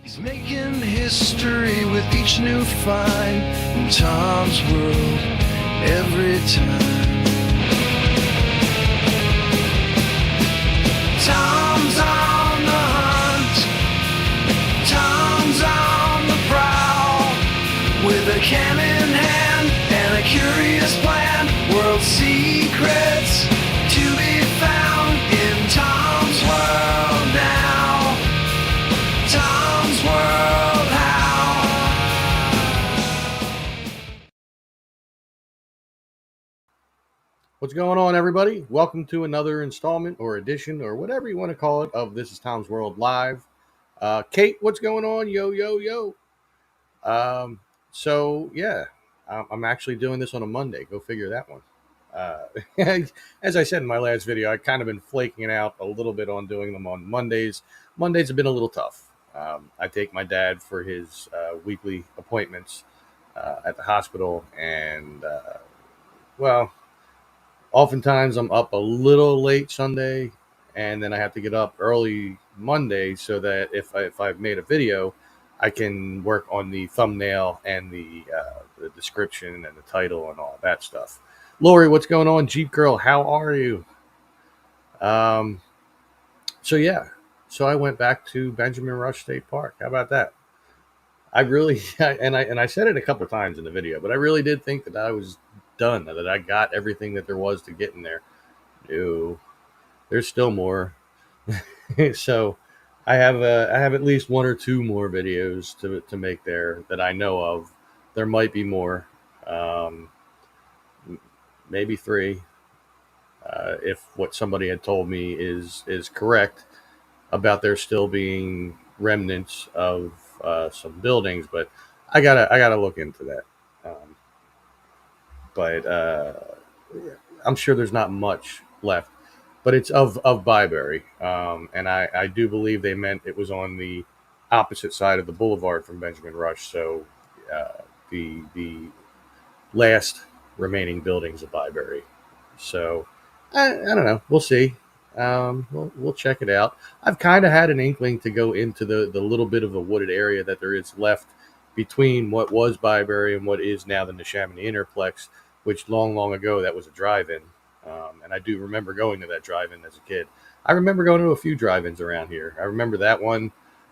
He's making history with each new find in Tom's world every time. Tom's on the hunt. Tom's on the prowl. With a cam in hand and a curious plan. World secrets to be found in Tom's world now. Tom's World How. What's going on, everybody? Welcome to another installment or edition or whatever you want to call it of This is Tom's World Live. Kate, what's going on? Yo, yo, yo. I'm actually doing this on a Monday. Go figure that one. As I said in my last video, I've kind of been flaking it out a little bit on doing them on Mondays. Mondays have been a little tough. I take my dad for his weekly appointments at the hospital, and oftentimes I'm up a little late Sunday, and then I have to get up early Monday so that if I've made a video, I can work on the thumbnail and the description and the title and all that stuff. Lori, what's going on? Jeep Girl, how are you? Um, so I went back to Benjamin Rush State Park. How about that? I really and I said it a couple of times in the video, but I really did think that I was done, that I got everything that there was to get in there. No, there's still more. So I have at least one or two more videos to make there that I know of. There might be more, um, maybe three, if what somebody had told me is correct about there still being remnants of some buildings. But I gotta look into that. Um, but I'm sure there's not much left, but it's of Byberry, and I do believe they meant it was on the opposite side of the boulevard from Benjamin Rush. So the last remaining buildings of Byberry. So I don't know. We'll see. We'll check it out. I've kind of had an inkling to go into the little bit of a wooded area that there is left between what was Byberry and what is now the Neshaminy Interplex, which long ago that was a drive-in. And I do remember going to that drive-in as a kid. I remember going to a few drive-ins around here. I remember that one.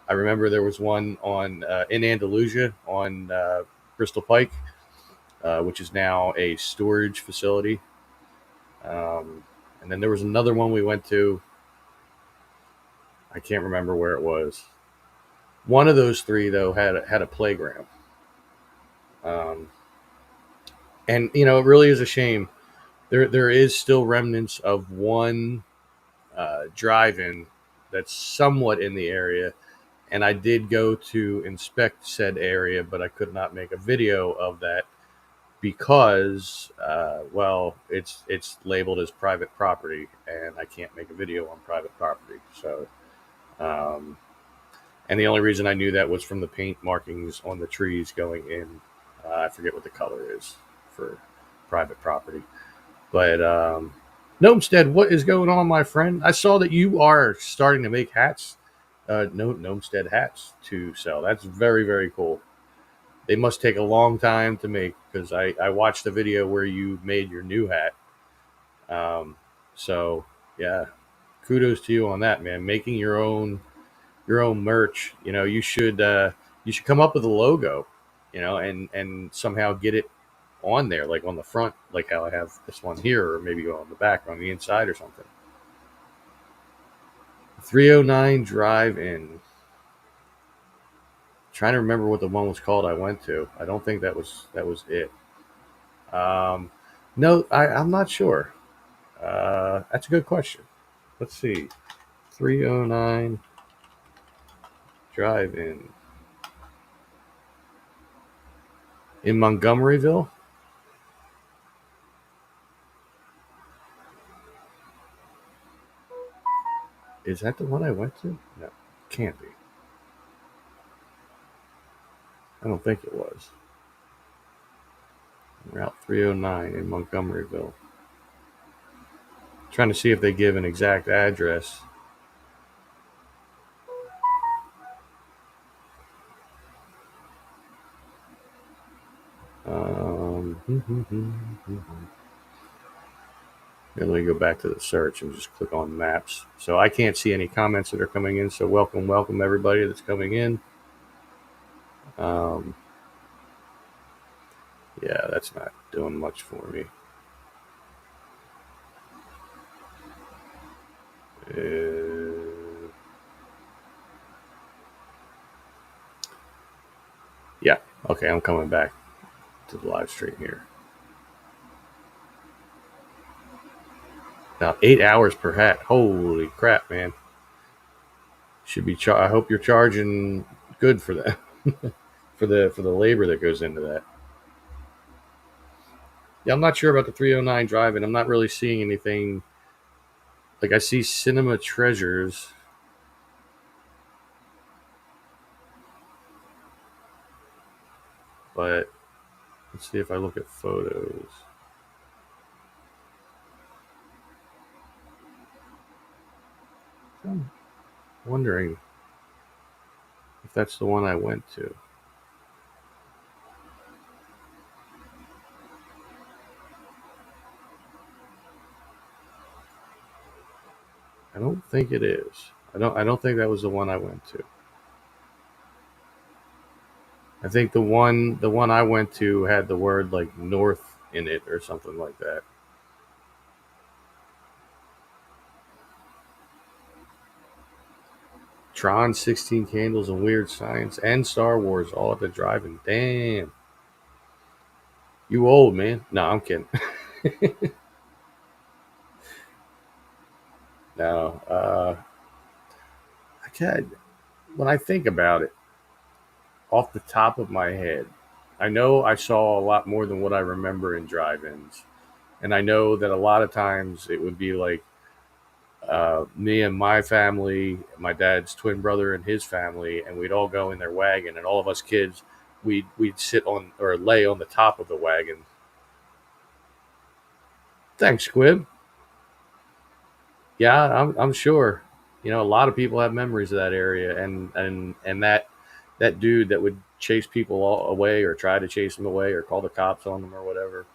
I remember there was one on in Andalusia on Bristol Pike, which is now a storage facility. And then there was another one we went to. I can't remember where it was. One of those three, though, had a playground. Um, and it really is a shame. There is still remnants of one drive-in that's somewhat in the area, and I did go to inspect said area, but I could not make a video of that because it's labeled as private property, and I can't make a video on private property. So um, and the only reason I knew that was from the paint markings on the trees going in. I forget what the color is for private property. But Gnomestead, what is going on, my friend? I saw that you are starting to make hats, Gnomestead hats to sell. That's very, very cool. They must take a long time to make because I watched the video where you made your new hat. So yeah, kudos to you on that, man. Making your own merch. You should come up with a logo, and somehow get it on there, like on the front, like how I have this one here, or maybe on the back, or on the inside, or something. 309 Drive-In. Trying to remember what the one was called I went to. I don't think that was it. No, I'm not sure. That's a good question. Let's see. 309 Drive-In in Montgomeryville. Is that the one I went to? No, can't be. I don't think it was. Route 309 in Montgomeryville. Trying to see if they give an exact address. And let me go back to the search and just click on maps. So I can't see any comments that are coming in. So welcome everybody that's coming in. Um, yeah, that's not doing much for me. Yeah, okay, I'm coming back to the live stream here. Now 8 hours per hat. Holy crap, man! Should be. I hope you're charging good for that, for the labor that goes into that. Yeah, I'm not sure about the 309 drive-in. I'm not really seeing anything. Like I see Cinema Treasures. But let's see if I look at photos. I'm wondering if that's the one I went to. I don't think it is. I don't think that was the one I went to. I think the one I went to had the word like north in it or something like that. Tron, 16 Candles, and Weird Science, and Star Wars all at the drive-in. Damn. You old, man. No, I'm kidding. No. I can't. When I think about it, off the top of my head, I know I saw a lot more than what I remember in drive-ins. And I know that a lot of times it would be like me and my family, my dad's twin brother and his family, and we'd all go in their wagon, and all of us kids, we'd sit on or lay on the top of the wagon. Thanks, Squib. Yeah, I'm sure. You know, a lot of people have memories of that area, and that dude that would chase people away or try to chase them away or call the cops on them or whatever.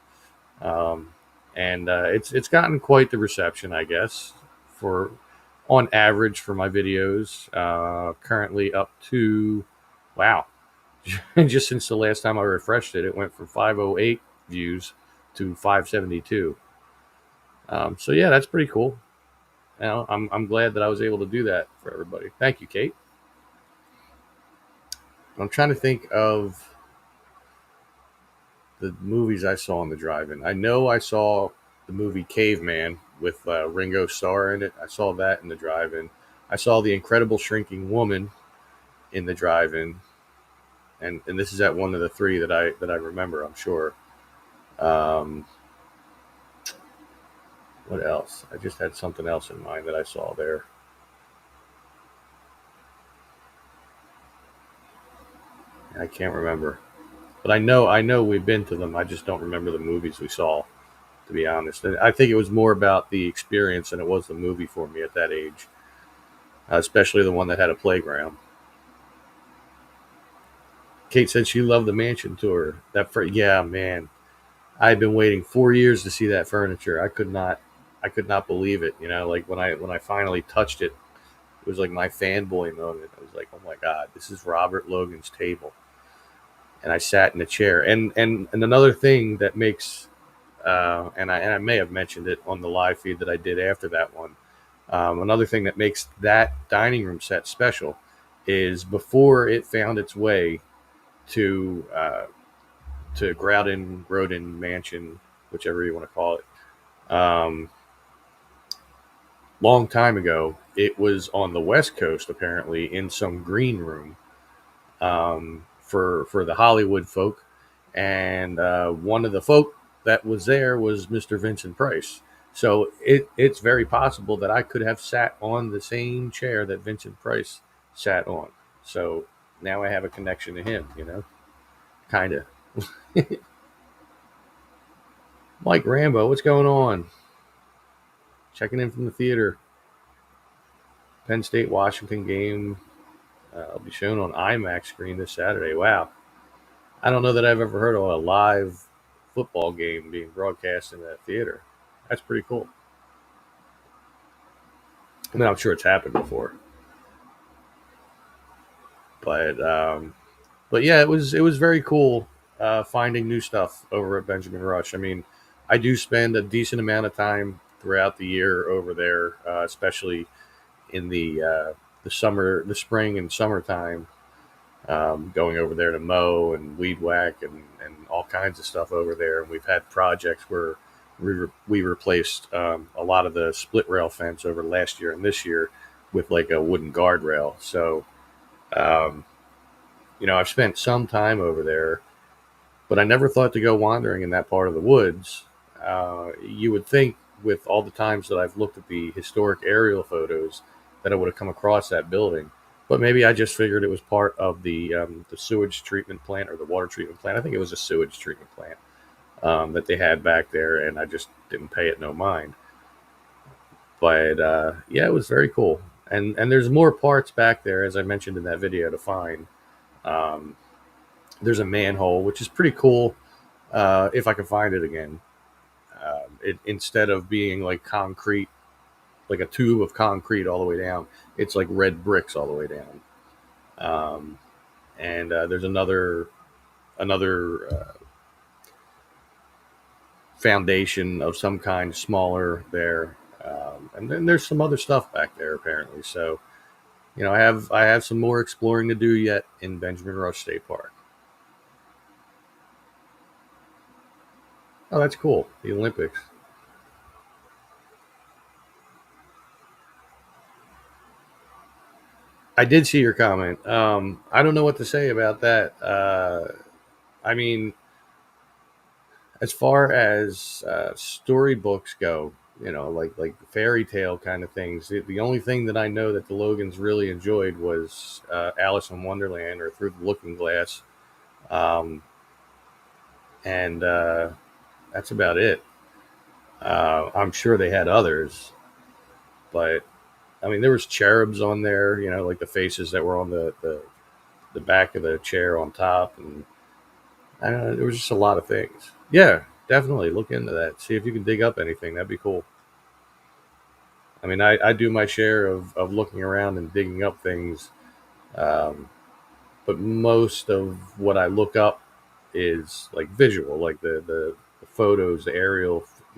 Um, and it's gotten quite the reception, I guess, for on average for my videos. Currently up to wow, just since the last time I refreshed it, it went from 508 views to 572. So yeah, that's pretty cool. You know, I'm glad that I was able to do that for everybody. Thank you, Kate. I'm trying to think of the movies I saw in the drive-in. I know I saw the movie Caveman with Ringo Starr in it. I saw that in the drive-in. I saw The Incredible Shrinking Woman in the drive-in, and this is at one of the three that I remember. I'm sure. Um, what else? I just had something else in mind that I saw there. I can't remember, but I know we've been to them. I just don't remember the movies we saw. To be honest, and I think it was more about the experience than it was the movie for me at that age, especially the one that had a playground. Kate said she loved the mansion tour. Yeah, man, I've been waiting 4 years to see that furniture. I could not believe it. You know, like when I finally touched it, it was like my fanboy moment. I was like, oh my god, this is Robert Logan's table. And I sat in a chair. And another thing that makes and I may have mentioned it on the live feed that I did after that one. Another thing that makes that dining room set special is before it found its way to Groden Mansion, whichever you want to call it. Long time ago, it was on the West Coast, apparently, in some green room for the Hollywood folk, and one of the folk that was there was Mr. Vincent Price. So it's very possible that I could have sat on the same chair that Vincent Price sat on. So now I have a connection to him, you know, kind of. Mike Rambo, what's going on? Checking in from the theater. Penn State Washington game will be shown on IMAX screen this Saturday. Wow. I don't know that I've ever heard of a live football game being broadcast in that theater. That's pretty cool. I mean, I'm sure it's happened before, but yeah, it was very cool finding new stuff over at Benjamin Rush. I mean, I do spend a decent amount of time throughout the year over there, especially in the summer, the spring and summertime, going over there to mow and weed whack and all kinds of stuff over there. And we've had projects where we replaced a lot of the split rail fence over last year and this year with like a wooden guardrail. So, um, I've spent some time over there, but I never thought to go wandering in that part of the woods. You would think, with all the times that I've looked at the historic aerial photos, that I would have come across that building. But maybe I just figured it was part of the sewage treatment plant or the water treatment plant. I think it was a sewage treatment plant that they had back there, and I just didn't pay it no mind. But yeah, it was very cool. And there's more parts back there, as I mentioned in that video, to find. Um, there's a manhole, which is pretty cool if I can find it again. It instead of being like concrete, like a tube of concrete all the way down, it's like red bricks all the way down. Um, and there's another foundation of some kind, smaller there, and then there's some other stuff back there apparently. So I have some more exploring to do yet in Benjamin Rush State Park. Oh, that's cool. The Olympics. I did see your comment. I don't know what to say about that. I mean, as far as storybooks go, like fairy tale kind of things. The only thing that I know that the Logans really enjoyed was Alice in Wonderland or Through the Looking Glass, um, and that's about it. I'm sure they had others, but I mean, there was cherubs on there. Like the faces that were on the back of the chair on top, and I don't know, there was just a lot of things. Yeah, definitely look into that. See if you can dig up anything. That'd be cool. I mean, I do my share of looking around and digging up things, um, but most of what I look up is like visual, like the photos, the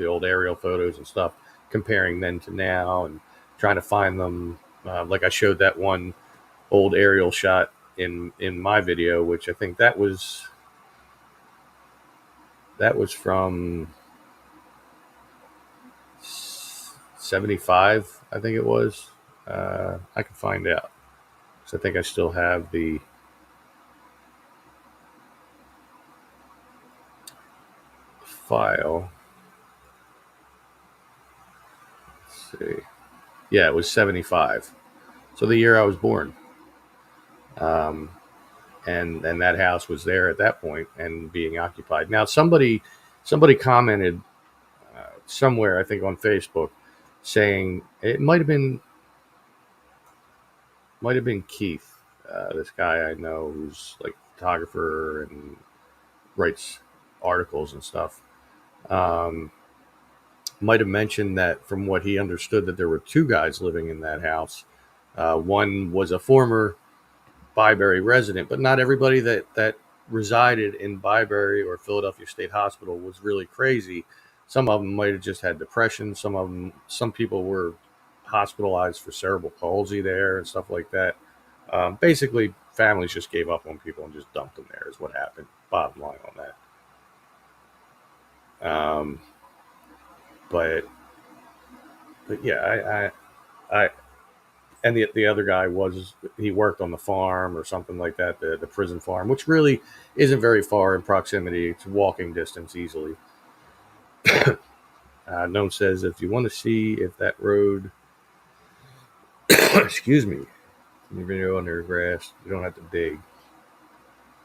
old aerial photos and stuff, comparing then to now and trying to find them. Like I showed that one old aerial shot in my video, which I think that was from 75, I think it was. I can find out. So I think I still have the file. Let's see. Yeah, it was 75. So the year I was born. Um, and that house was there at that point and being occupied. Now somebody commented somewhere, I think on Facebook, saying it might have been Keith, this guy I know who's like a photographer and writes articles and stuff. Um, might have mentioned that from what he understood that there were two guys living in that house. One was a former Byberry resident, but not everybody that resided in Byberry or Philadelphia State Hospital was really crazy. Some of them might have just had depression. Some people were hospitalized for cerebral palsy there and stuff like that. Basically, families just gave up on people and just dumped them there. Is what happened. Bottom line on that. But yeah, I and the other guy he worked on the farm or something like that, the prison farm, which really isn't very far in proximity. It's walking distance easily. Gnome says if you want to see if that road, excuse me, you're going to go under grass, you don't have to dig.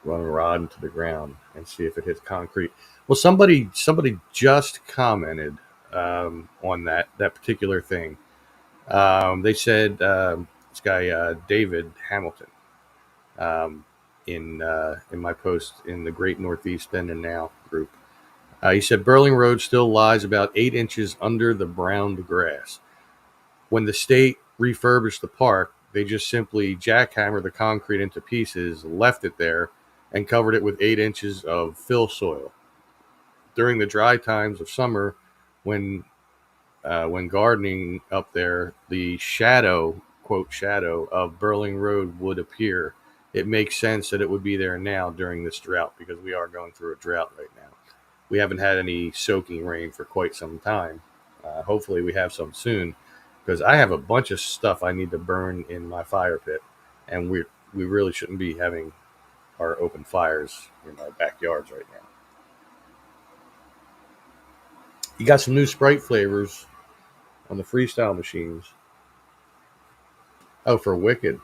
Run a rod into the ground and see if it hits concrete. Well, somebody just commented on that particular thing. They said this guy David Hamilton, in my post in the Great Northeast Then and Now group. He said Burling Road still lies about 8 inches under the browned grass. When the state refurbished the park, they just simply jackhammered the concrete into pieces, left it there, and covered it with 8 inches of fill soil. During the dry times of summer, when gardening up there, the shadow, quote, shadow of Burling Road would appear. It makes sense that it would be there now during this drought because we are going through a drought right now. We haven't had any soaking rain for quite some time. Hopefully, we have some soon because I have a bunch of stuff I need to burn in my fire pit, and we really shouldn't be having our open fires in our backyards right now. You got some new Sprite flavors on the freestyle machines. Oh, for Wicked.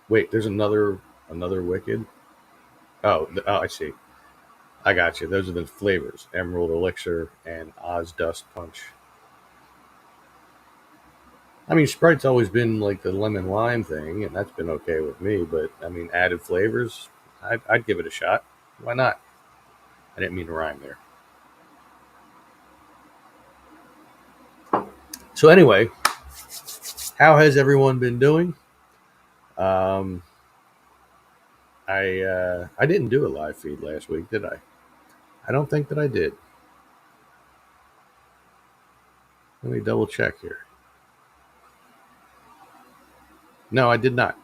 Wait, there's another Wicked. Oh, I see. I got you. Those are the flavors: Emerald Elixir and Oz Dust Punch. I mean, Sprite's always been like the lemon lime thing, and that's been okay with me. But I mean, added flavors, I'd give it a shot. Why not? I didn't mean to rhyme there. So anyway, how has everyone been doing? Um, I didn't do a live feed last week, did I? I don't think that I did. Let me double check here. No, I did not.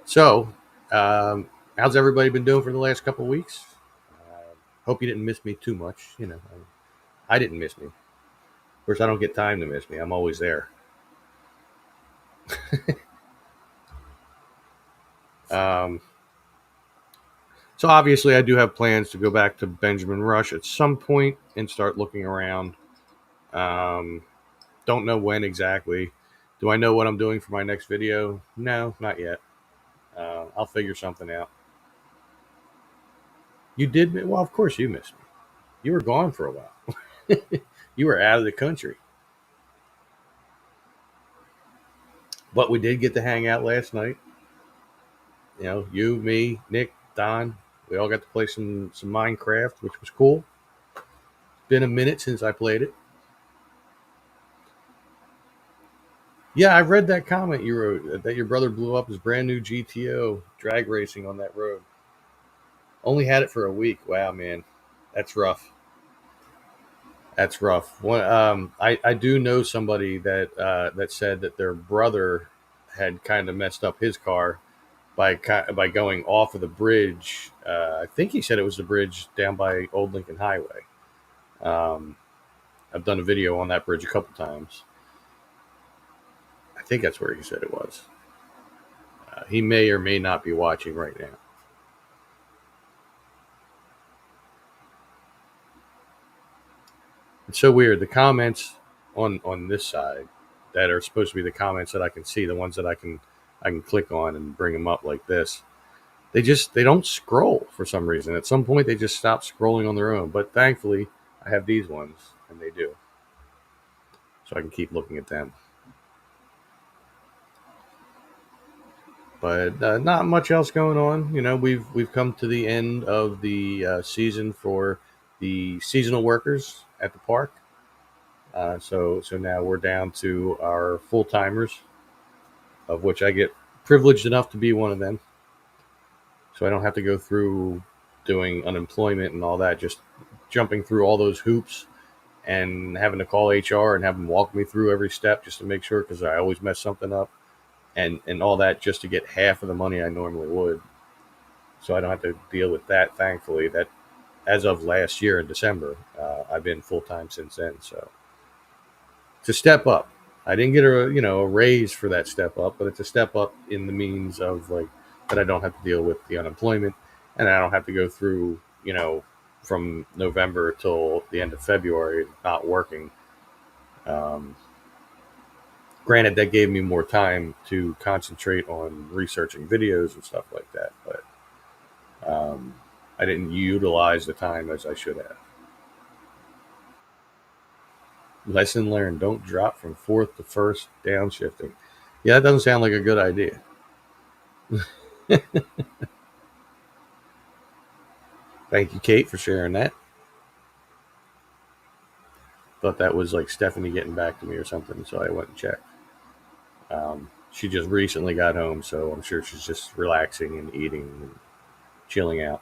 So, how's everybody been doing for the last couple of weeks? Hope you didn't miss me too much. You know, I didn't miss me. Of course, I don't get time to miss me. I'm always there. So obviously, I do have plans to go back to Benjamin Rush at some point and start looking around. Don't know when exactly. Do I know what I'm doing for my next video? No, not yet. I'll figure something out. You did? Well, of course you missed me. You were gone for a while. You were out of the country. But we did get to hang out last night. You know, you, me, Nick, Don, we all got to play some Minecraft, which was cool. Been a minute since I played it. Yeah, I read that comment you wrote that your brother blew up his brand new GTO drag racing on that road. Only had it for a week. Wow, man, that's rough. That's rough. I do know somebody that said that their brother had kind of messed up his car by going off of the bridge. I think he said it was the bridge down by Old Lincoln Highway. I've done a video on that bridge a couple times. I think that's where he said it was. He may or may not be watching right now. It's so weird. The comments on this side that are supposed to be the comments that I can see, the ones that I can click on and bring them up like this, they don't scroll for some reason. At some point, they just stop scrolling on their own. But thankfully, I have these ones, and they do, so I can keep looking at them. But not much else going on. You know, we've come to the end of the season for the seasonal workers at the park. So now we're down to our full timers, of which I get privileged enough to be one of them. So I don't have to go through doing unemployment and all that, just jumping through all those hoops and having to call HR and have them walk me through every step just to make sure, because I always mess something up, and all that just to get half of the money I normally would. So I don't have to deal with that, thankfully. That as of last year in December, I've been full time since then. So it's a step up. I didn't get a raise for that step up, but it's a step up in the means of like that I don't have to deal with the unemployment, and I don't have to go through from November till the end of February not working. Granted, that gave me more time to concentrate on researching videos and stuff like that, but I didn't utilize the time as I should have. Lesson learned: don't drop from fourth to first downshifting. Yeah, that doesn't sound like a good idea. Thank you, Kate, for sharing that. Thought that was like Stephanie getting back to me or something, so I went and checked. She just recently got home, so I'm sure she's just relaxing and eating and chilling out.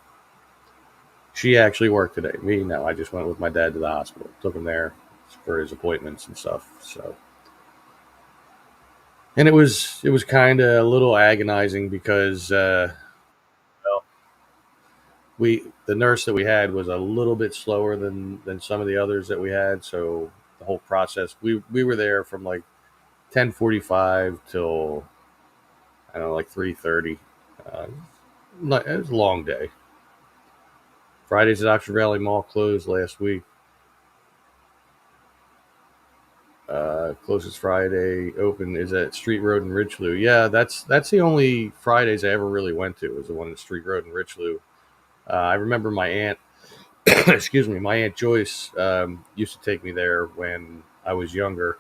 She actually worked today. Me, no. I just went with my dad to the hospital. Took him there for his appointments and stuff. So, and it was kind of a little agonizing because well, the nurse that we had was a little bit slower than some of the others that we had. So the whole process, we were there from like 10:45 till I don't know, like 3:30. Uh, it was a long day. Fridays at Oxford Valley Mall closed last week. Closest Friday open is at Street Road in Richelieu. Yeah, that's the only Fridays I ever really went to. Was the one at Street Road in Richelieu. I remember my aunt, excuse me, my aunt Joyce used to take me there when I was younger.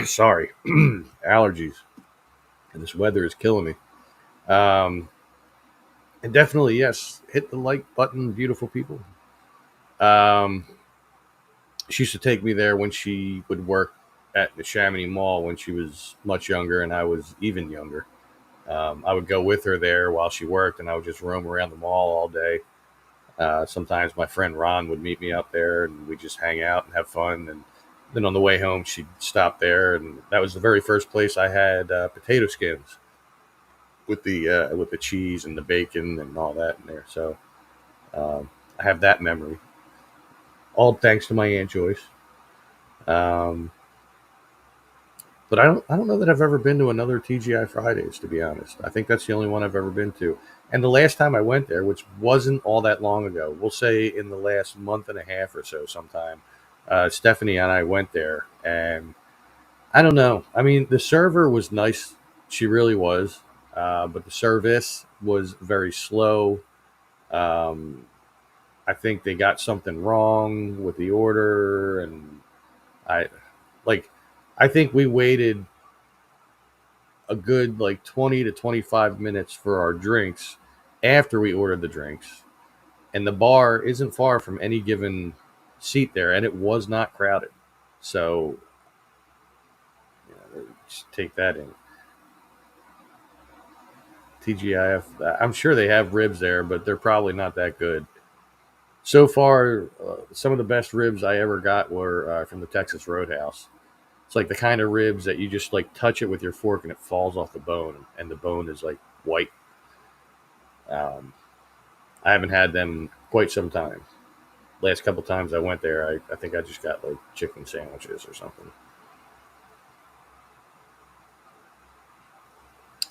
Sorry, allergies, and this weather is killing me. Um, and definitely, yes, hit the like button, beautiful people. Um, she used to take me there when she would work at the Chamonix Mall when she was much younger and I was even younger. I would go with her there while she worked, and I would just roam around the mall all day. Sometimes my friend Ron would meet me up there, and we'd just hang out and have fun. And then on the way home, she'd stop there, and that was the very first place I had potato skins with the cheese and the bacon and all that in there. So I have that memory, all thanks to my aunt Joyce. Um, But I don't know that I've ever been to another TGI Fridays, to be honest. I think that's the only one I've ever been to. And the last time I went there, which wasn't all that long ago, we'll say in the last month and a half or so sometime, Stephanie and I went there. And I don't know. I mean, the server was nice. She really was. But the service was very slow. Um, I think they got something wrong with the order. And I, like, I think we waited a good like 20 to 25 minutes for our drinks after we ordered the drinks. And the bar isn't far from any given seat there, and it was not crowded. So, just take that in. TGIF, I'm sure they have ribs there, but they're probably not that good. So far, some of the best ribs I ever got were from the Texas Roadhouse. It's like the kind of ribs that you just like touch it with your fork and it falls off the bone, and the bone is like white. Um, I haven't had them quite some time. Last couple times I went there, I think I just got like chicken sandwiches or something.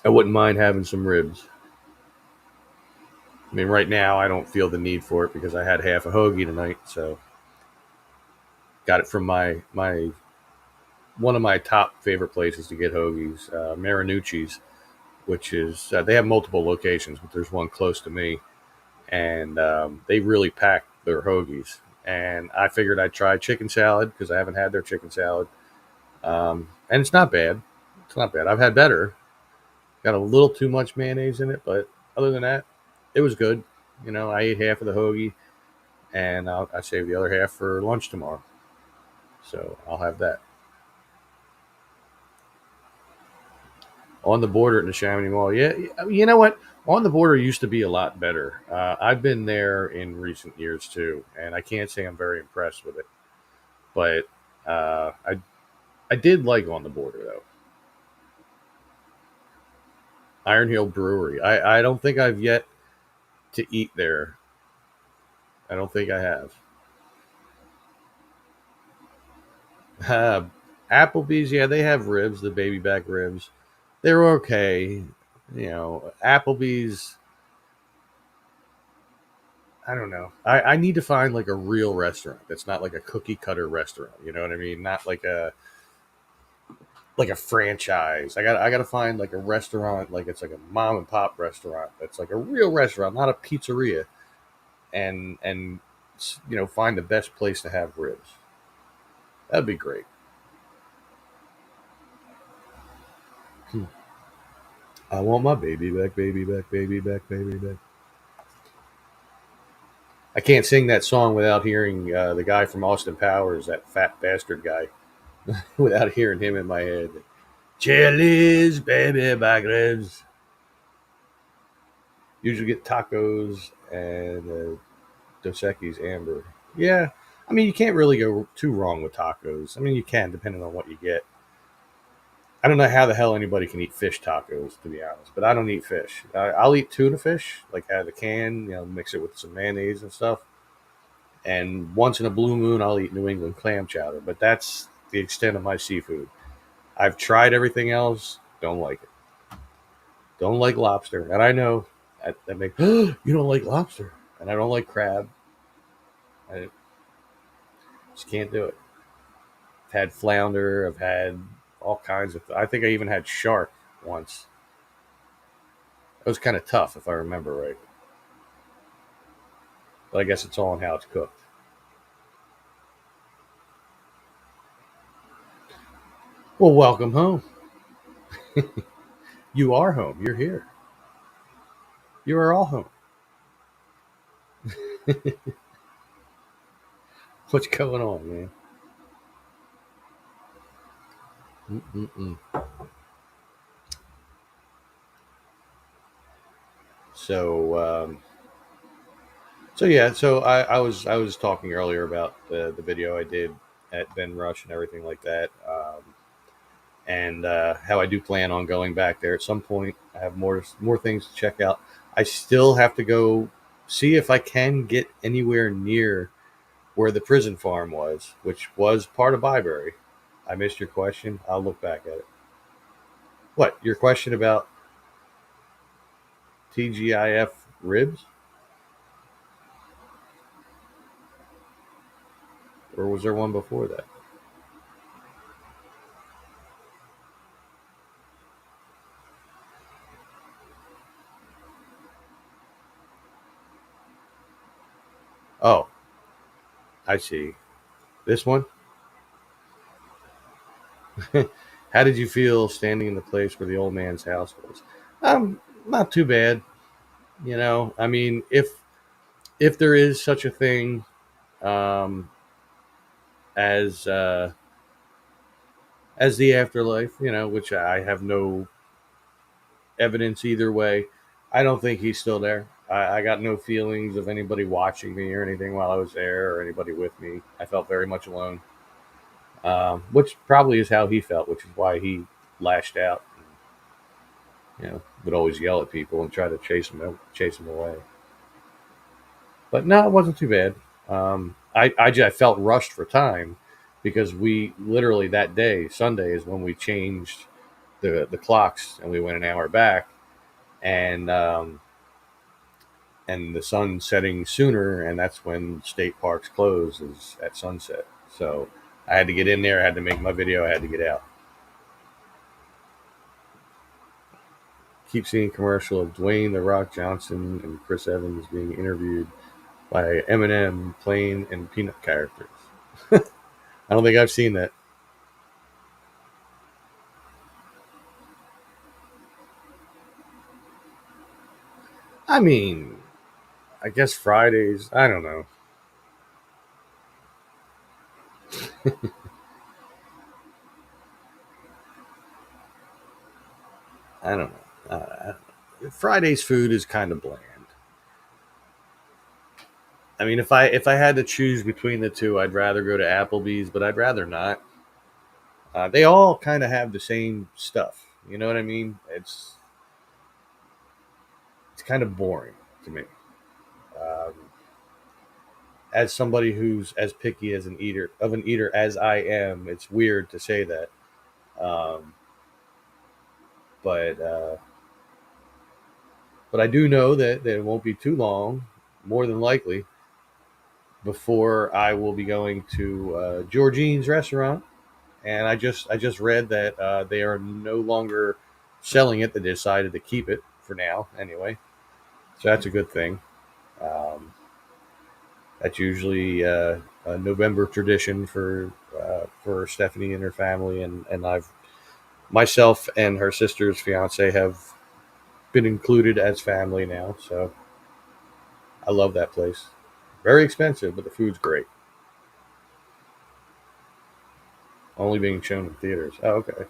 I wouldn't mind having some ribs. I mean, right now I don't feel the need for it because I had half a hoagie tonight, so got it from my one of my top favorite places to get hoagies, Marinucci's, which is they have multiple locations, but there's one close to me, and they really pack their hoagies. And I figured I'd try chicken salad because I haven't had their chicken salad, and it's not bad. It's not bad. I've had better. Got a little too much mayonnaise in it, but other than that, it was good. I ate half of the hoagie, and I saved the other half for lunch tomorrow. So I'll have that. On the border at the Chamonix Mall, yeah, you know what? On the border used to be a lot better. I've been there in recent years too, and I can't say I'm very impressed with it. But I did like on the border though. Iron Hill Brewery. I don't think I've yet to eat there. I don't think I have. Uh, Applebee's, yeah, they have ribs, the baby back ribs. They're okay. Applebee's, I don't know. I need to find like a real restaurant that's not like a cookie cutter restaurant. You know what I mean? Not like a franchise. I got to find like a restaurant like it's like a mom and pop restaurant that's like a real restaurant, not a pizzeria, and find the best place to have ribs. That'd be great. Hmm. I want my baby back, baby back, baby back, baby back. I can't sing that song without hearing the guy from Austin Powers, that fat bastard guy, without hearing him in my head. Chili's, baby back ribs. Usually get tacos and Dos Equis Amber. Yeah, I mean, you can't really go too wrong with tacos. I mean, you can, depending on what you get. I don't know how the hell anybody can eat fish tacos, to be honest, but I don't eat fish. I'll eat tuna fish, like out of the can, mix it with some mayonnaise and stuff. And once in a blue moon, I'll eat New England clam chowder, but that's the extent of my seafood. I've tried everything else, don't like it. Don't like lobster, and I know that make you don't like lobster, and I don't like crab. I just can't do it. I've had flounder. I've had all kinds of. I think I even had shark once. It was kind of tough, if I remember right. But I guess it's all in how it's cooked. Well, welcome home. You are home. You're here. You are all home. What's going on, man? Mm-mm-mm. So, so yeah. So I was talking earlier about the video I did at Ben Rush and everything like that, and how I do plan on going back there at some point. I have more things to check out. I still have to go see if I can get anywhere near where the prison farm was, which was part of Byberry. I missed your question. I'll look back at it. What, your question about TGIF ribs? Or was there one before that? Oh, I see. This one? How did you feel standing in the place where the old man's house was? Not too bad. I mean, if there is such a thing um, as the afterlife, which I have no evidence either way. I don't think he's still there. I got no feelings of anybody watching me or anything while I was there or anybody with me. I felt very much alone, which probably is how he felt, which is why he lashed out. Would always yell at people and try to chase them away. But no, it wasn't too bad. I felt rushed for time because we literally that day, Sunday, is when we changed the clocks and we went an hour back, and the sun setting sooner, and that's when state parks close is at sunset. So I had to get in there. I had to make my video. I had to get out. Keep seeing commercial of Dwayne the Rock Johnson and Chris Evans being interviewed by Eminem playing and Peanut characters. I don't think I've seen that. I mean, I guess Fridays. I don't know. I don't know. Friday's food is kind of bland. I mean, if I had to choose between the two, I'd rather go to Applebee's, but I'd rather not. They all kind of have the same stuff. You know what I mean? It's kind of boring to me. Um, as somebody who's as picky as an eater as I am, it's weird to say that. Um, but but I do know that it won't be too long, more than likely, before I will be going to Georgine's restaurant. And I just read that they are no longer selling it. They decided to keep it for now, anyway. So that's a good thing. Um, that's usually a November tradition for Stephanie and her family, and I've myself and her sister's fiance have been included as family now. So I love that place. Very expensive, but the food's great. Only being shown in theaters. Oh, okay.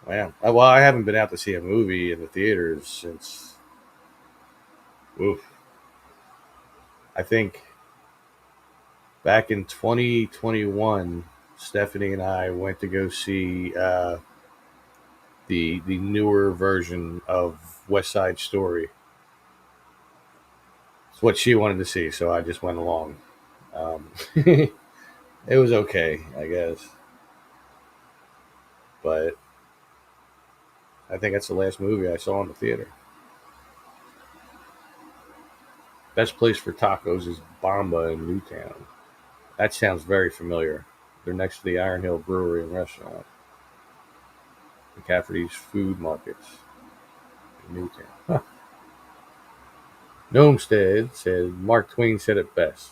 Wow. Well, I haven't been out to see a movie in the theaters since, oof, I think back in 2021, Stephanie and I went to go see the newer version of West Side Story. It's what she wanted to see, so I just went along. It was okay, I guess, but I think that's the last movie I saw in the theater. Best place for tacos is Bamba in Newtown. That sounds very familiar. They're next to the Iron Hill Brewery and Restaurant. The Cafferty's Food Markets in Newtown. Huh. Gnomestead said Mark Twain said it best.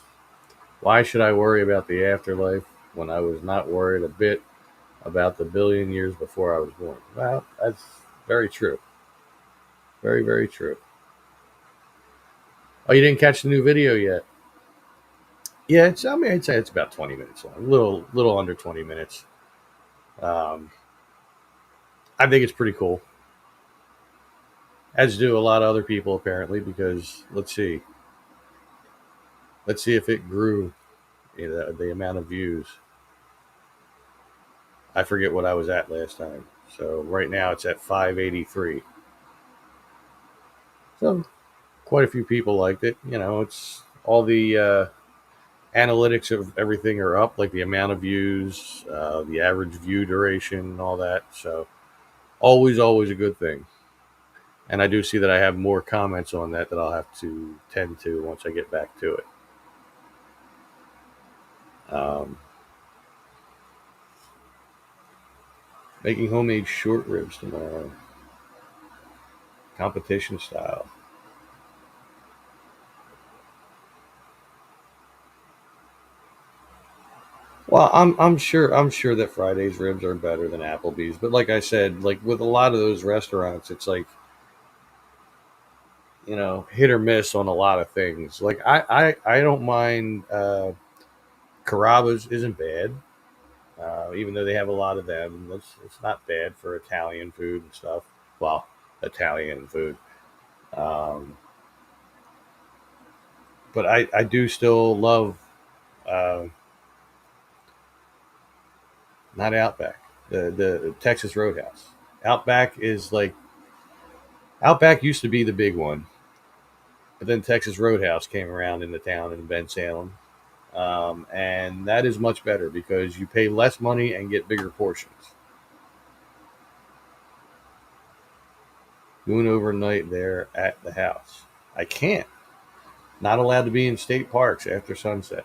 Why should I worry about the afterlife when I was not worried a bit about the billion years before I was born? Well, that's very true. Very, very true. Oh, you didn't catch the new video yet? Yeah, I mean, I'd say it's about 20 minutes long. A little under 20 minutes. Um, I think it's pretty cool. As do a lot of other people, apparently, because let's see if it grew, the amount of views. I forget what I was at last time. So right now it's at 583. So quite a few people liked it. It's all the analytics of everything are up, like the amount of views, the average view duration, and all that. So always a good thing. And I do see that I have more comments on that I'll have to tend to once I get back to it. Um, Making homemade short ribs tomorrow, competition style. Well, I'm sure that Friday's ribs are better than Applebee's, but like I said, like with a lot of those restaurants, it's like hit or miss on a lot of things. Like I don't mind Carrabba's isn't bad, even though they have a lot of them. It's not bad for Italian food and stuff. Well, Italian food, um, but I do still love uh, not Outback, the Texas Roadhouse. Outback is like Outback used to be the big one, but then Texas Roadhouse came around in the town in Ben Salem, and that is much better because you pay less money and get bigger portions. Going overnight there at the house. I can't. Not allowed to be in state parks after sunset.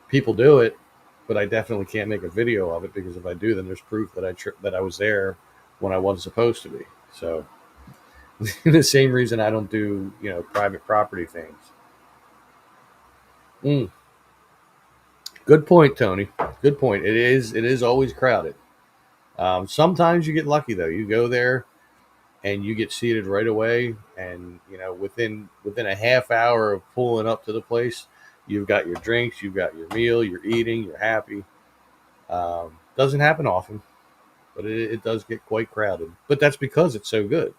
People do it, but I definitely can't make a video of it because if I do, then there's proof that I was there when I wasn't supposed to be. So the same reason I don't do private property things. Mm, good point, Tony. Good point. It is always crowded. Sometimes you get lucky though. You go there and you get seated right away, and within a half hour of pulling up to the place, you've got your drinks, you've got your meal, you're eating, you're happy. Doesn't happen often, but it does get quite crowded. But that's because it's so good.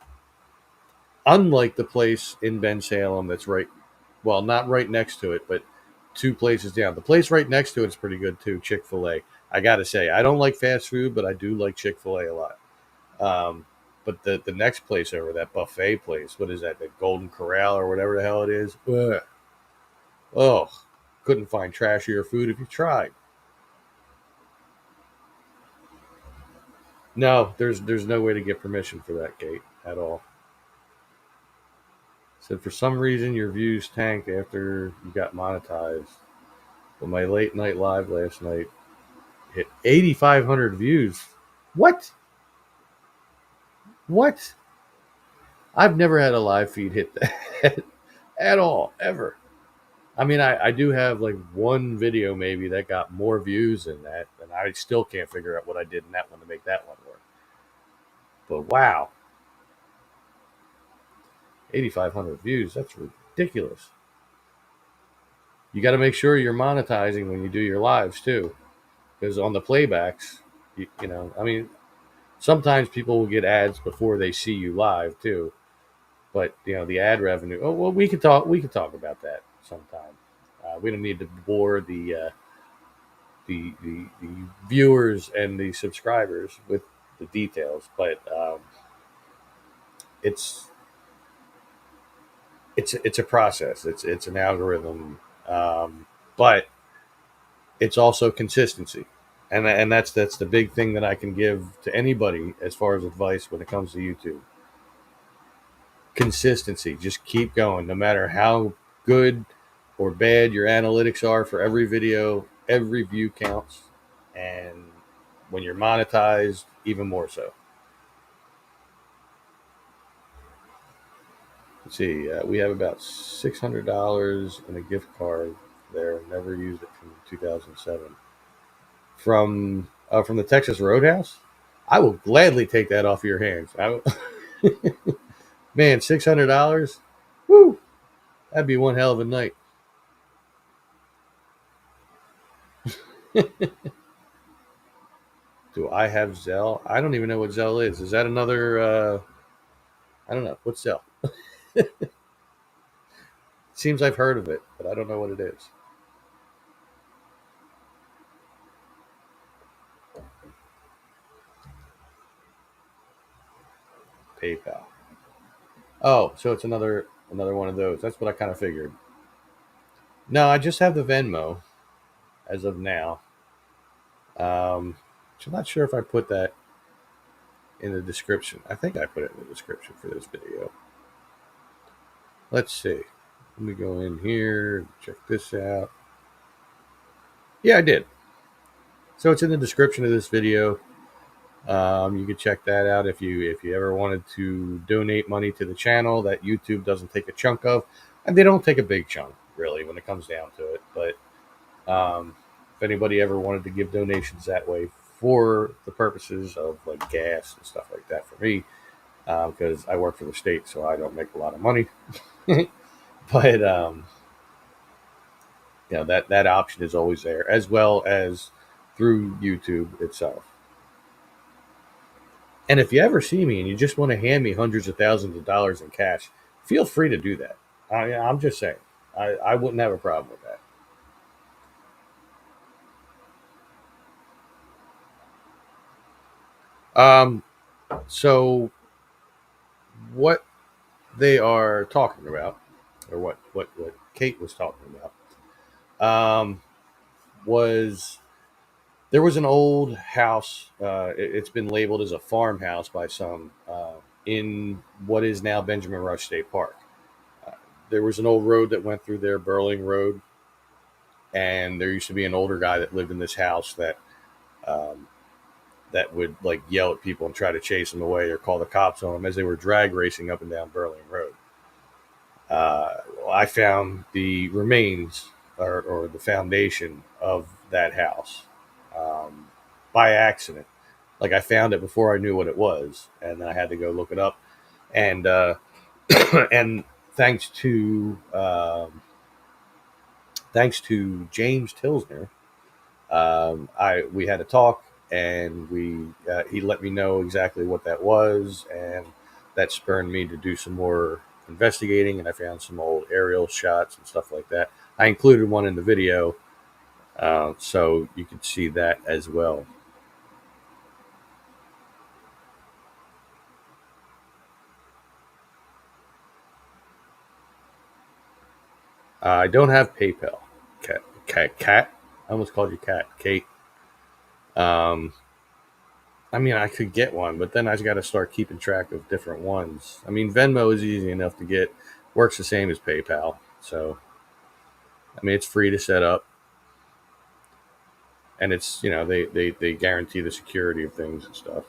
Unlike the place in Ben Salem that's right, well, not right next to it, but two places down. The place right next to it is pretty good too, Chick-fil-A. I got to say, I don't like fast food, but I do like Chick-fil-A a lot. Um, but the next place over, that buffet place, what is that? The Golden Corral or whatever the hell it is. Ugh. Oh, couldn't find trashier food if you tried. No, there's no way to get permission for that gate at all. Said for some reason your views tanked after you got monetized. But my late night live last night hit 8,500 views. What? What? I've never had a live feed hit that at all, ever. I mean, I do have like one video maybe that got more views than that, and I still can't figure out what I did in that one to make that one work. But wow, 8,500 views. That's ridiculous. You got to make sure you're monetizing when you do your lives too, because on the playbacks, you know, I mean, sometimes people will get ads before they see you live too. But you know, the ad revenue. Oh well, we could talk. We could talk about that sometime. We don't need to bore the viewers and the subscribers with the details, but it's it's a process. It's an algorithm, but it's also consistency, and that's the big thing that I can give to anybody as far as advice when it comes to YouTube. Consistency. Just keep going, no matter how good or bad your analytics are for every video. Every view counts, and when you're monetized, even more so. Let's see. We have about $600 in a gift card there. Never used it from 2007. From the Texas Roadhouse. I will gladly take that off your hands. Man, $600. Woo! That'd be one hell of a night. Do I have Zelle? I don't even know what Zelle is. Is that another? I don't know. What's Zelle? Seems I've heard of it, but I don't know what it is. PayPal. Oh, so it's another one of those. That's what I kind of figured. No, I just have the Venmo as of now. So I'm not sure if I put that in the description. I think I put it in the description for this video. Let's see. Let me go in here, check this out. Yeah, I did. So it's in the description of this video. You can check that out if you ever wanted to donate money to the channel that YouTube doesn't take a chunk of, and they don't take a big chunk really when it comes down to it. But if anybody ever wanted to give donations that way for the purposes of like gas and stuff like that for me, because I work for the state, so I don't make a lot of money. But you know that option is always there, as well as through YouTube itself. And if you ever see me and you just want to hand me hundreds of thousands of dollars in cash, feel free to do that. I'm just saying, I wouldn't have a problem with that. So what they are talking about, or what Kate was talking about, was there was an old house. It's been labeled as a farmhouse by some in what is now Benjamin Rush State Park. There was an old road that went through there, Burling Road, and there used to be an older guy that lived in this house um, that would like yell at people and try to chase them away or call the cops on them as they were drag racing up and down Burling Road. I found the remains or the foundation of that house um, by accident. Like I found it before I knew what it was, and then I had to go look it up. And and thanks to thanks to James Tilsner, I we had a talk, and we he let me know exactly what that was, and that spurred me to do some more investigating, and I found some old aerial shots and stuff like that. I included one in the video, so you can see that as well. I don't have PayPal. Cat. I almost called you Cat. Kate. Um, I mean, I could get one, but then I got to start keeping track of different ones. I mean, Venmo is easy enough to get, works the same as PayPal. So, I mean, it's free to set up, and it's, you know, they guarantee the security of things and stuff.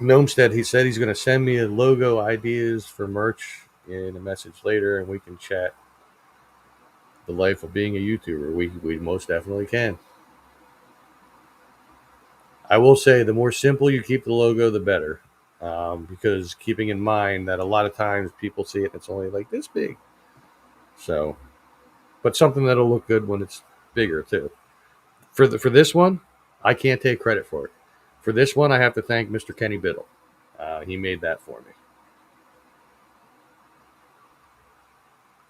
Gnomestead, he said he's going to send me a logo ideas for merch in a message later, and we can chat the life of being a YouTuber. We most definitely can. I will say the more simple you keep the logo, the better. because keeping in mind that a lot of times people see it and it's only like this big. So, but something that'll look good when it's bigger too. For this one, I can't take credit for it. For this one, I have to thank Mr. Kenny Biddle. He made that for me.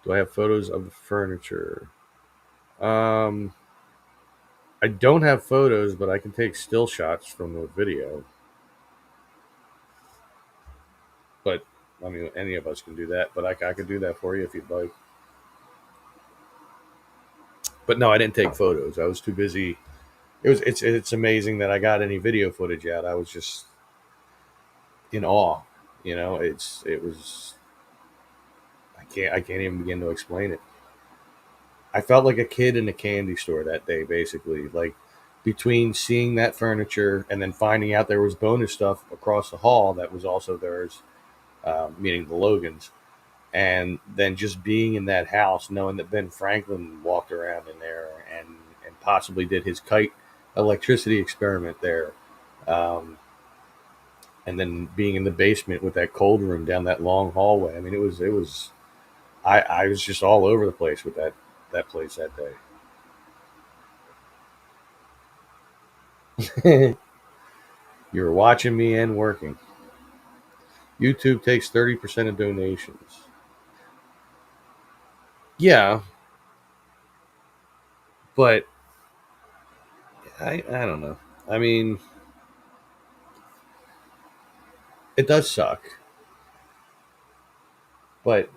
Do I have photos of the furniture? Um, I don't have photos, but I can take still shots from the video. But I mean, any of us can do that. But I could do that for you if you'd like. But no, I didn't take photos. I was too busy. It's amazing that I got any video footage out. I was just in awe. It was I can't even begin to explain it. I felt like a kid in a candy store that day, basically. Like between seeing that furniture and then finding out there was bonus stuff across the hall that was also theirs, meaning the Logans, and then just being in that house, knowing that Ben Franklin walked around in there and possibly did his kite electricity experiment there, um, and then being in the basement with that cold room down that long hallway. I mean, it was. I was just all over the place with that place that day. You were watching me and working. YouTube takes 30% of donations. Yeah, but I don't know. I mean, it does suck, but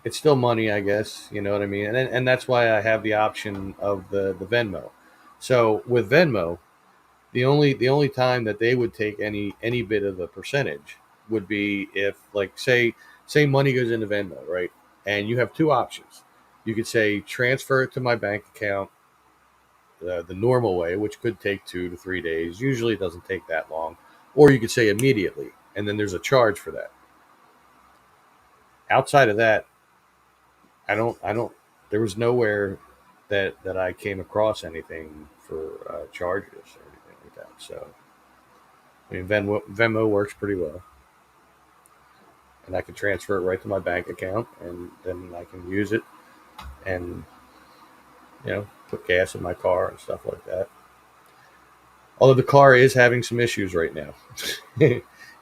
it's still money, I guess. You know what I mean? And that's why I have the option of the Venmo. So with Venmo, the only time that they would take any bit of the percentage would be if, like, say money goes into Venmo, right? And you have two options. You could say transfer it to my bank account the normal way, which could take 2 to 3 days. Usually, it doesn't take that long. Or you could say immediately, and then there's a charge for that. Outside of that, I don't. There was nowhere that I came across anything for charges or anything like that. So I mean, Venmo works pretty well, and I can transfer it right to my bank account, and then I can use it and put gas in my car and stuff like that. Although the car is having some issues right now,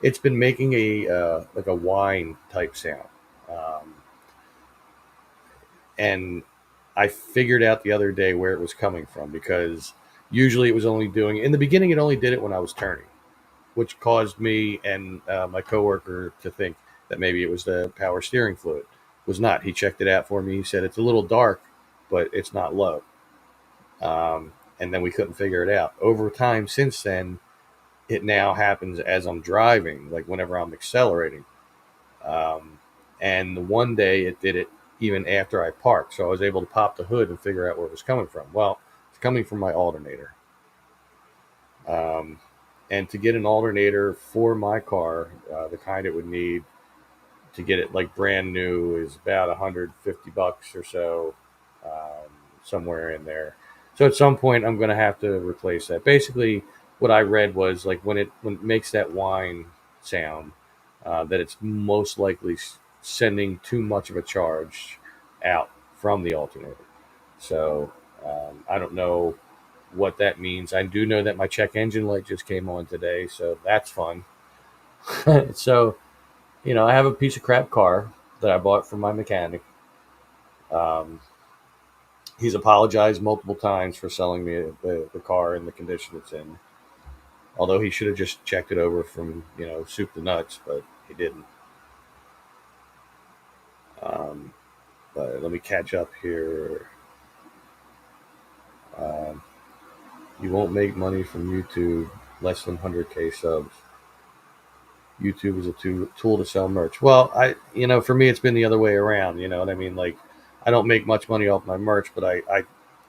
it's been making a like a whine type sound, um, and I figured out the other day where it was coming from because usually it was only doing in the beginning. It only did it when I was turning, which caused me and my coworker to think that maybe it was the power steering fluid. It was not. He checked it out for me. He said it's a little dark, but it's not low. And then we couldn't figure it out. Over time since then, it now happens as I'm driving, like whenever I'm accelerating. Um, and the one day it did it even after I parked. So I was able to pop the hood and figure out where it was coming from. Well, it's coming from my alternator. Um, and to get an alternator for my car, the kind it would need to get it like brand new is about 150 bucks or so, um, somewhere in there. So at some point, I'm going to have to replace that. Basically, what I read was like when it makes that whine sound, that it's most likely sending too much of a charge out from the alternator. So I don't know what that means. I do know that my check engine light just came on today, so that's fun. So I have a piece of crap car that I bought from my mechanic. Um, he's apologized multiple times for selling me the car in the condition it's in. Although he should have just checked it over from soup to nuts, but he didn't. Um, but let me catch up here. Um, you won't make money from YouTube less than 100K subs. YouTube is a tool to sell merch. Well, for me, it's been the other way around. You know what I mean? Like, I don't make much money off my merch, but I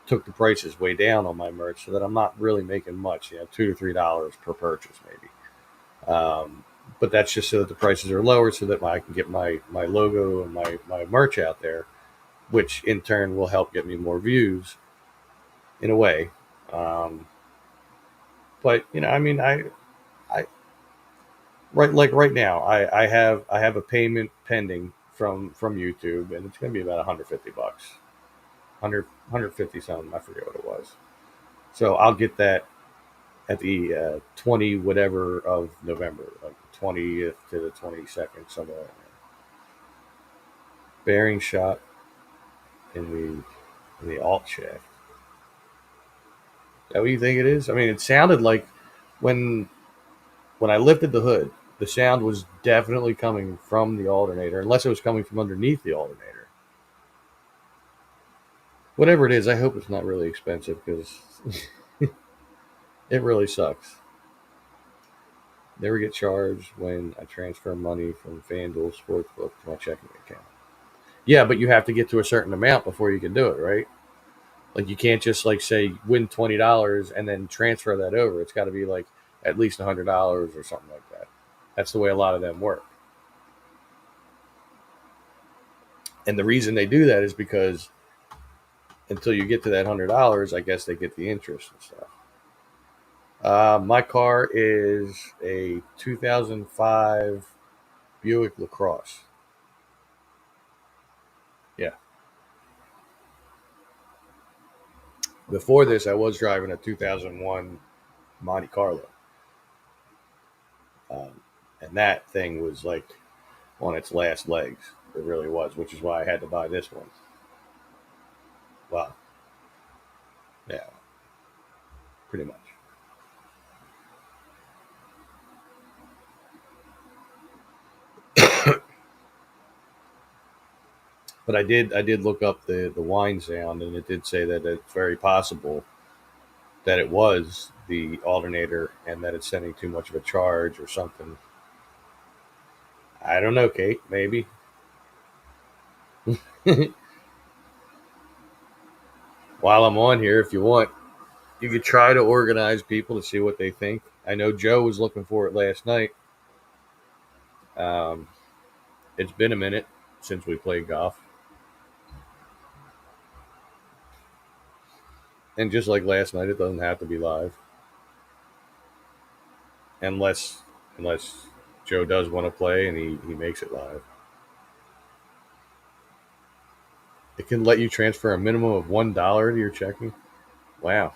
took the prices way down on my merch so that I'm not really making much. $2 to $3 per purchase, maybe. But that's just so that the prices are lower, so that I can get my logo and my merch out there, which in turn will help get me more views in a way. Um, but I mean, I Right, like right now, I have a payment pending from YouTube, and it's going to be about 150 bucks, 150 something. I forget what it was. So I'll get that at the 20 whatever of November, like 20th to the 22nd, somewhere. In there. Bearing shot in the alt shaft. Is that what you think it is? I mean, it sounded like when when I lifted the hood, the sound was definitely coming from the alternator, unless it was coming from underneath the alternator. Whatever it is, I hope it's not really expensive because it really sucks. Never get charged when I transfer money from FanDuel Sportsbook to my checking account. Yeah, but you have to get to a certain amount before you can do it, right? Like you can't just like say win $20 and then transfer that over. It's got to be like at least $100 or something like that. That's the way a lot of them work. And the reason they do that is because until you get to that $100, I guess they get the interest and stuff. My car is a 2005 Buick LaCrosse. Yeah. Before this, I was driving a 2001 Monte Carlo, and that thing was like on its last legs. It really was, which is why I had to buy this one. Wow. Yeah, pretty much. But I did look up the whine sound, and it did say that it's very possible that it was the alternator and that it's sending too much of a charge or something. I don't know, Kate. Maybe. While I'm on here, if you want, you could try to organize people to see what they think. I know Joe was looking for it last night. Um, it's been a minute since we played golf, and just like last night, it doesn't have to be live, unless unless Joe does want to play and he makes it live. It can let you transfer a minimum of $1 to your checking. Wow,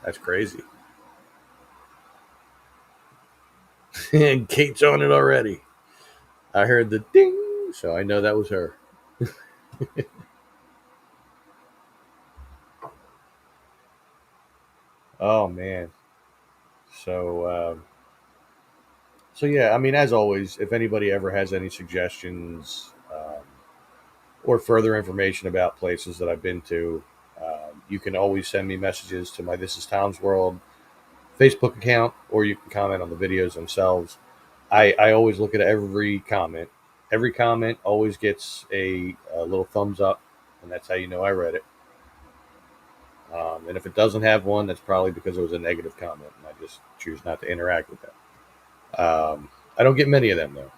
that's crazy. And Kate's on it already. I heard the ding, so I know that was her. Oh man. So so yeah, I mean, as always, if anybody ever has any suggestions or further information about places that I've been to, you can always send me messages to my This Is Tom's World Facebook account, or you can comment on the videos themselves. I always look at every comment. Every comment always gets a little thumbs up, and that's how you know I read it. And if it doesn't have one, that's probably because it was a negative comment, and I just choose not to interact with that. I don't get many of them though.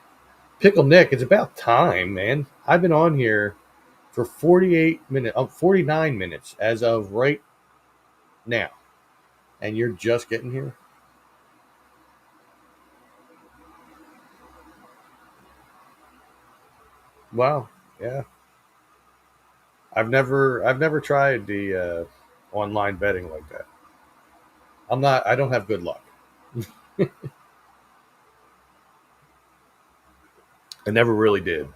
Pickle Nick, it's about time, man. I've been on here for 48 minutes, 49 minutes as of right now, and you're just getting here. Wow, yeah. I've never tried the online betting like that. I don't have good luck. I never really did.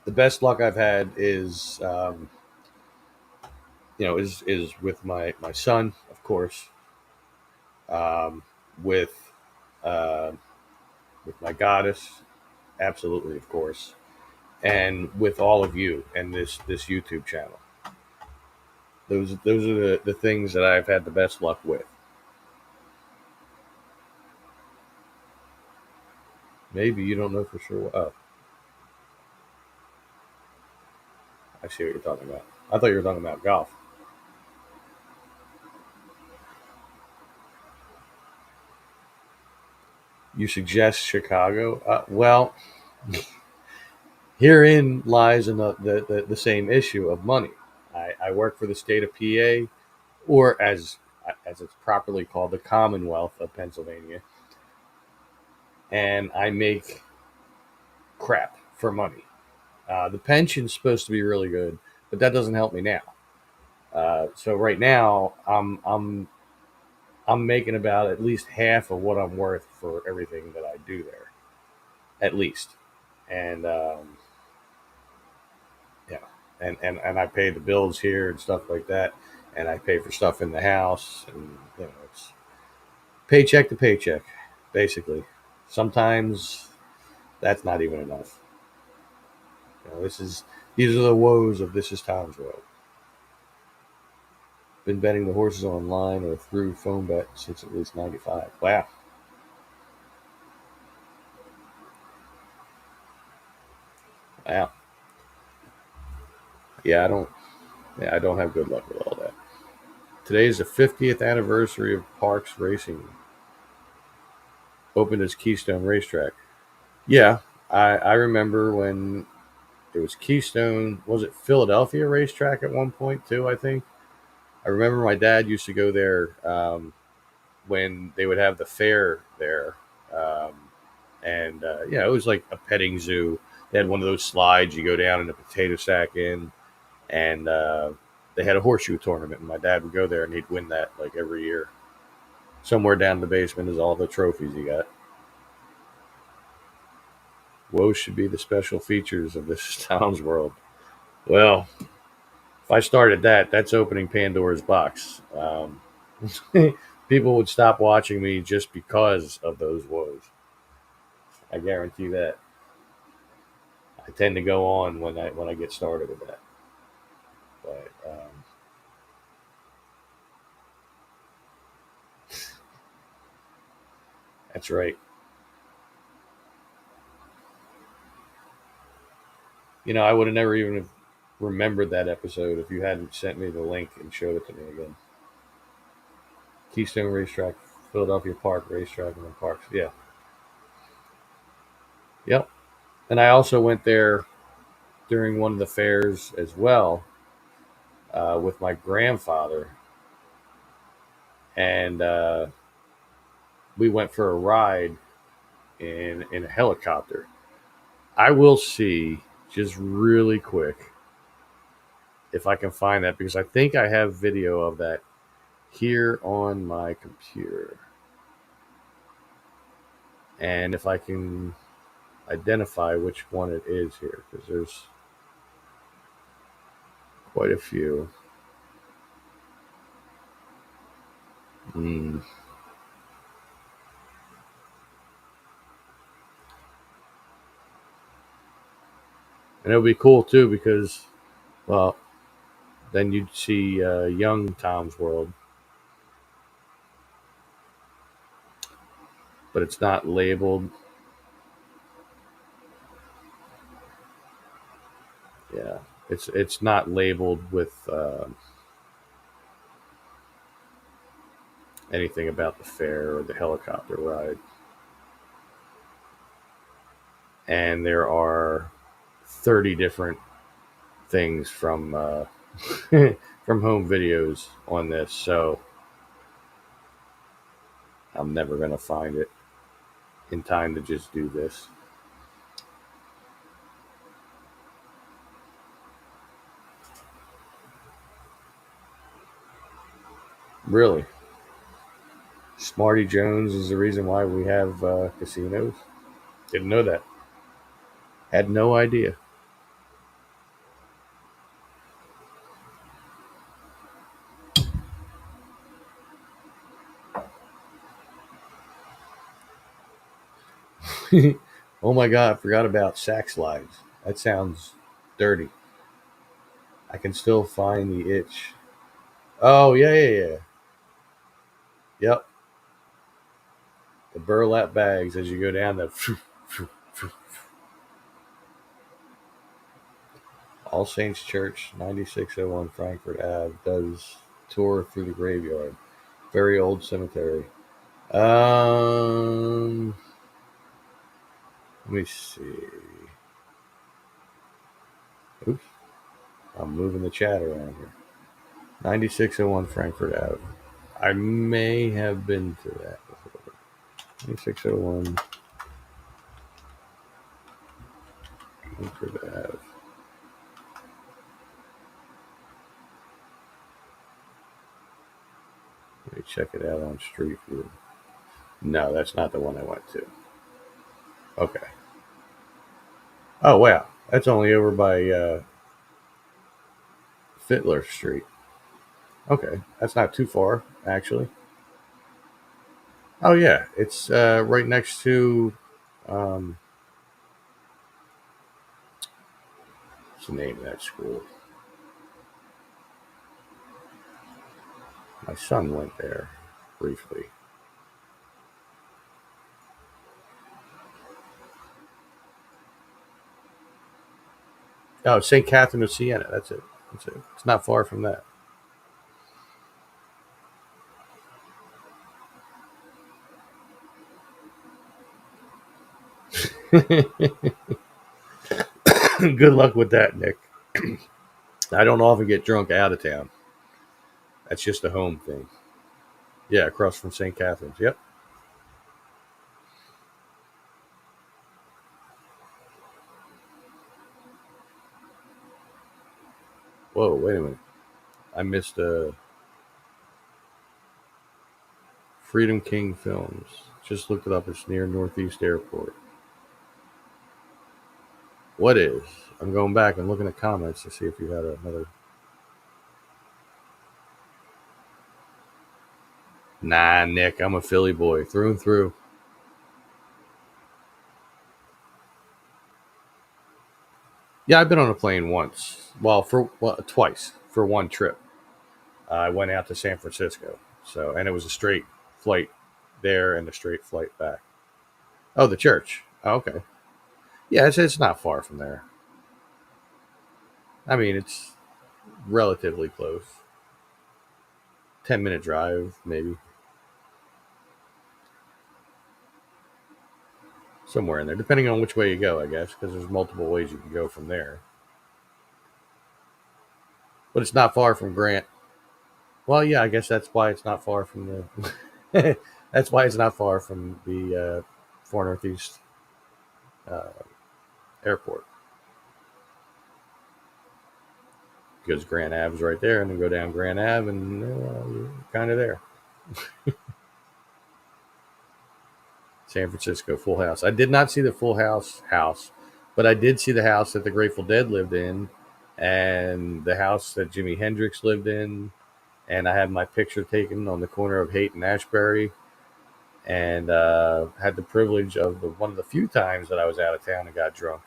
The best luck I've had is is with my son, of course, um, with uh, with my goddess, absolutely, of course, and with all of you and this YouTube channel. Those are the things that I've had the best luck with. Maybe you don't know for sure. Oh, I see what you're talking about. I thought you were talking about golf. You suggest Chicago? Well, herein lies the same issue of money. I work for the state of PA, or as it's properly called, the Commonwealth of Pennsylvania. and I make crap for money. The pension's supposed to be really good, but that doesn't help me now. So right now, I'm making about at least half of what I'm worth for everything that I do there, at least. And yeah, and I pay the bills here and stuff like that, and I pay for stuff in the house, and it's paycheck to paycheck, basically. Sometimes that's not even enough. These are the woes of This Is Tom's World. Been betting the horses online or through phone bet since at least '95. Wow. Wow. Yeah, I don't. Yeah, I don't have good luck with all that. Today is the 50th anniversary of Parks Racing. Opened as Keystone Racetrack. Yeah, I remember when it was Keystone. Was it Philadelphia Racetrack at one point too? I think. I remember my dad used to go there when they would have the fair there, um, and yeah, it was like a petting zoo. They had one of those slides you go down in a potato sack in, and they had a horseshoe tournament. And my dad would go there and he'd win that like every year. Somewhere down in the basement is all the trophies he got. Woe should be the special features of This Town's World. Well, if I started that, that's opening Pandora's box. People would stop watching me just because of those woes. I guarantee that. I tend to go on when I get started with that. But that's right. I would have never even have remembered that episode if you hadn't sent me the link and showed it to me again. Keystone Racetrack, Philadelphia Park Racetrack, and then Parks. Yeah. Yep. And I also went there during one of the fairs as well with my grandfather, and we went for a ride in a helicopter. I will see just really quick if I can find that because I think I have video of that here on my computer. And if I can identify which one it is here, because there's quite a few. Mm. And it would be cool too because, well, then you'd see young Tom's World, but it's not labeled. Yeah, it's not labeled with anything about the fair or the helicopter ride. And there are 30 different things from from home videos on this, so I'm never gonna find it in time to just do this. Really, Smarty Jones is the reason why we have casinos. Didn't know that. Had no idea. Oh my god, I forgot about sack slides. That sounds dirty. I can still find the itch. Oh yeah, yeah, yeah. Yep. The burlap bags as you go down the All Saints Church, 9601 Frankfurt Ave, does tour through the graveyard. Very old cemetery. Let me see. Oops, I'm moving the chat around here. 9601 Frankfurt Ave. I may have been to that before. 9601 What could they have? Let me check it out on Street View. No, that's not the one I went to. Okay. Oh wow, that's only over by Fittler Street. Okay, that's not too far actually. Oh yeah, it's right next to um, what's the name of that school? My son went there briefly. Oh, St. Catherine of Siena. That's it. That's it. It's not far from that. Good luck with that, Nick. I don't often get drunk out of town. That's just a home thing. Yeah, across from St. Catherine's. Yep. Whoa, wait a minute. I missed Freedom King Films. Just looked it up. It's near Northeast Airport. What is? I'm going back and looking at comments to see if you had another. Nah, Nick. I'm a Philly boy through and through. Yeah, I've been on a plane once. Twice for one trip. I went out to San Francisco. And it was a straight flight there and a straight flight back. Oh, the church. Oh, okay. Yeah, it's not far from there. I mean, it's relatively close. 10-minute drive, maybe. Somewhere in there, depending on which way you go, I guess, because there's multiple ways you can go from there. But it's not far from Grant. Well, yeah, I guess that's why it's not far from the. That's why it's not far from the Far Northeast uh, Airport, because Grand Ave's right there, and then go down Grand Ave, and you're kind of there. San Francisco Full House. I did not see the Full House, but I did see the house that the Grateful Dead lived in, and the house that Jimi Hendrix lived in, and I had my picture taken on the corner of Haight and Ashbury, and had the privilege of one of the few times that I was out of town and got drunk,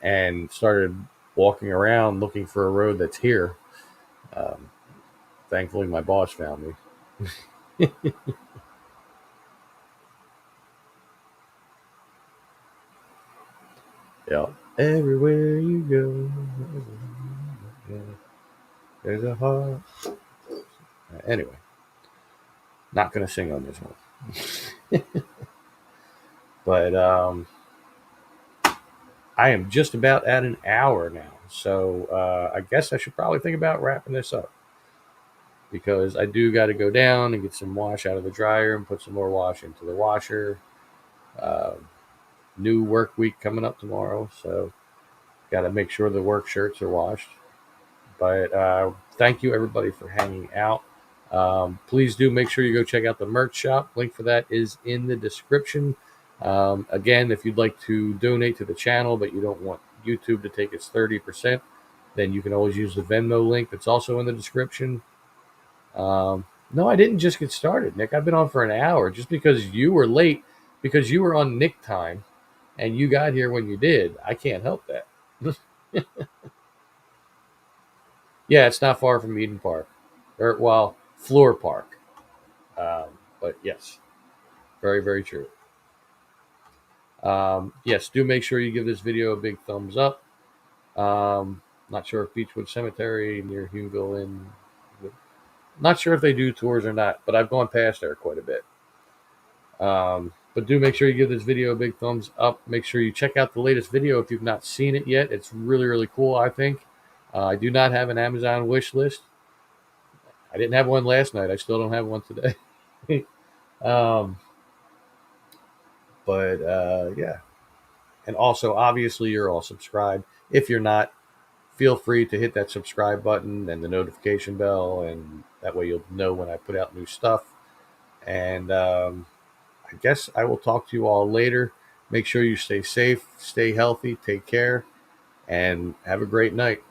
and started walking around looking for a road that's here. Um, Thankfully, my boss found me. Yeah, everywhere you go, there's a heart. Anyway, not gonna sing on this one, but I am just about at an hour now, so I guess I should probably think about wrapping this up, because I do got to go down and get some wash out of the dryer and put some more wash into the washer. Uh, New work week coming up tomorrow, so got to make sure the work shirts are washed. But thank you everybody for hanging out. Please do make sure you go check out the merch shop. Link for that is in the description. Again, if you'd like to donate to the channel, but you don't want YouTube to take its 30%, then you can always use the Venmo link that's also in the description. No, I didn't just get started, Nick. I've been on for an hour just because you were late, because you were on Nick time and you got here when you did. I can't help that. Yeah, it's not far from Eden Park, or well, Floor Park. But yes, very, very true. Yes, do make sure you give this video a big thumbs up. Not sure if Beechwood Cemetery near Hughville Inn. Not sure if they do tours or not, but I've gone past there quite a bit. But do make sure you give this video a big thumbs up. Make sure you check out the latest video if you've not seen it yet. It's really, really cool, I think. I do not have an Amazon wish list. I didn't have one last night. I still don't have one today. um, but yeah. And also, obviously, you're all subscribed. If you're not, feel free to hit that subscribe button and the notification bell, and that way you'll know when I put out new stuff. And I guess I will talk to you all later. Make sure you stay safe, stay healthy, take care, and have a great night.